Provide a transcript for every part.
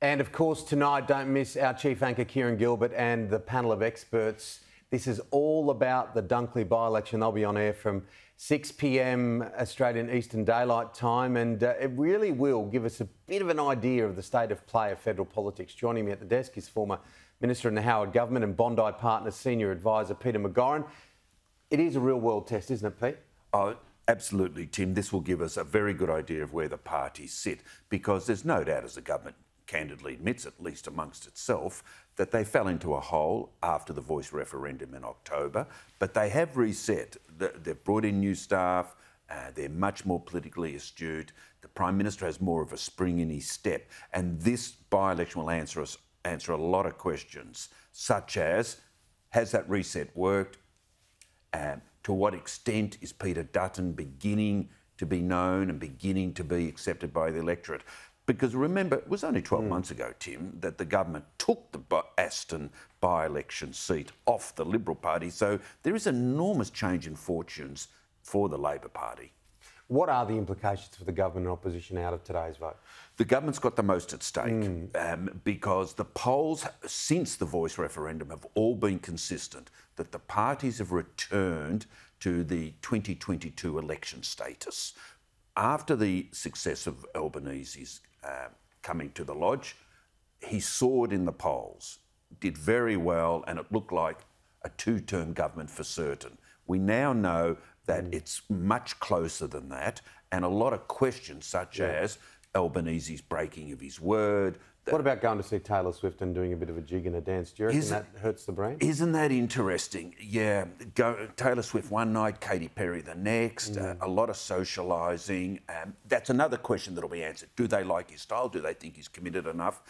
And of course, tonight, don't miss our chief anchor, Kieran Gilbert, and the panel of experts. This is all about the Dunkley by-election. They'll be on air from 6 p.m. Australian Eastern Daylight Time, and it really will give us a bit of an idea of the state of play of federal politics. Joining me at the desk is former Minister in the Howard Government and Bondi Partners Senior Advisor Peter McGauran. It is a real-world test, isn't it, Pete? Oh, absolutely, Tim. This will give us a very good idea of where the parties sit, because there's no doubt, as the government candidly admits, at least amongst itself, that they fell into a hole after the voice referendum in October, but they have reset. They've brought in new staff, they're much more politically astute, the Prime Minister has more of a spring in his step, and this by-election will answer a lot of questions, such as, has that reset worked? To what extent is Peter Dutton beginning to be known and beginning to be accepted by the electorate? Because remember, it was only 12 months ago, Tim, that the government took the Aston by-election seat off the Liberal Party. So there is enormous change in fortunes for the Labor Party. What are the implications for the government and opposition out of today's vote? The government's got the most at stake because the polls since the voice referendum have all been consistent that the parties have returned to the 2022 election status. After the success of Albanese's coming to the Lodge, he soared in the polls, did very well, and it looked like a two-term government for certain. We now know that it's much closer than that, and a lot of questions such as Albanese's breaking of his word. What about going to see Taylor Swift and doing a bit of a jig and a dance? Do you reckon that hurts the brain? Isn't that interesting? Yeah, Taylor Swift one night, Katy Perry the next, a lot of socialising. That's another question that'll be answered. Do they like his style? Do they think he's committed enough?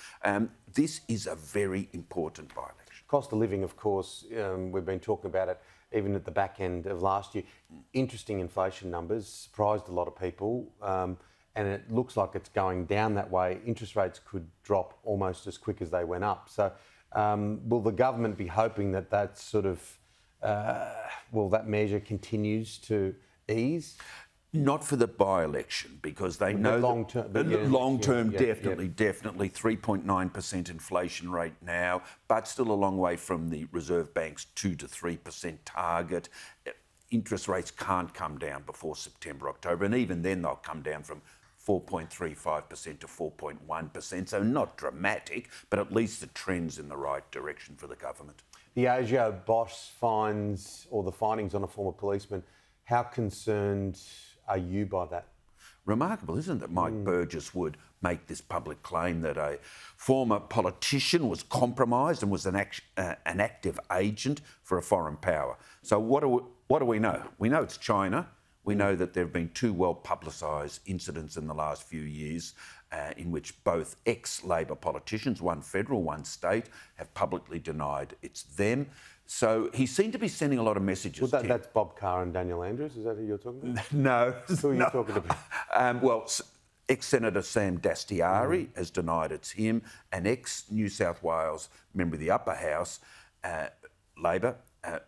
This is a very important by-election. Cost of living, of course, we've been talking about it even at the back end of last year. Interesting inflation numbers, surprised a lot of people. And it looks like it's going down that way. Interest rates could drop almost as quick as they went up. So will the government be hoping that that sort of, that measure continues to ease? Not for the by-election, because they know long-term, definitely, 3.9% inflation rate now, but still a long way from the Reserve Bank's 2 to 3% target. Interest rates can't come down before September, October, and even then they'll come down from 4.35% to 4.1%, so not dramatic, but at least the trend's in the right direction for the government. The ASIO boss finds, or the findings on a former policeman, how concerned are you by that? Remarkable, isn't it, that Mike Burgess would make this public claim that a former politician was compromised and was an active agent for a foreign power. So what do we know? We know it's China. We know that there have been two well-publicised incidents in the last few years in which both ex-Labor politicians, one federal, one state, have publicly denied it's them. So he seemed to be sending a lot of messages. Well, that's Bob Carr and Daniel Andrews. Is that who you're talking about? No. Who are you talking about? Ex-Senator Sam Dastyari has denied it's him. An ex-New South Wales member of the upper house, Labor,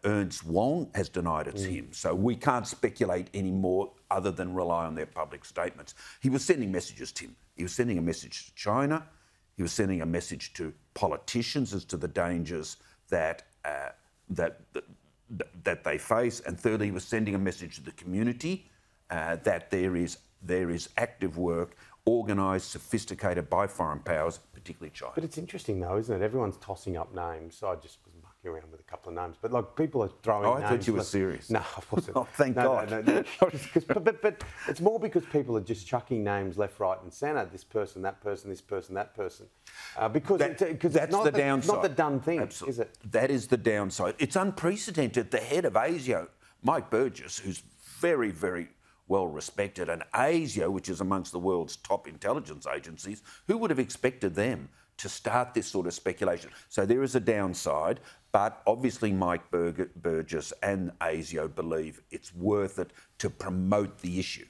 Ernst Wong, has denied it's him. So we can't speculate anymore other than rely on their public statements. He was sending messages, Tim. He was sending a message to China. He was sending a message to politicians as to the dangers that they face. And thirdly, he was sending a message to the community that there is active work, organised, sophisticated by foreign powers, particularly China. But it's interesting though, isn't it? Everyone's tossing up names. I just was mucking around with a couple of names. But like people are throwing names. I thought you were serious. No, I wasn't. Oh, thank God. No. But it's more because people are just chucking names left, right and centre. This person, that person, this person, that person. Because that's the downside. It's not the done thing, Absolutely. is it? That is the downside. It's unprecedented. The head of ASIO, Mike Burgess, who's very, very well respected, and ASIO, which is amongst the world's top intelligence agencies, who would have expected them to start this sort of speculation? So there is a downside, but obviously Mike Burgess and ASIO believe it's worth it to promote the issue.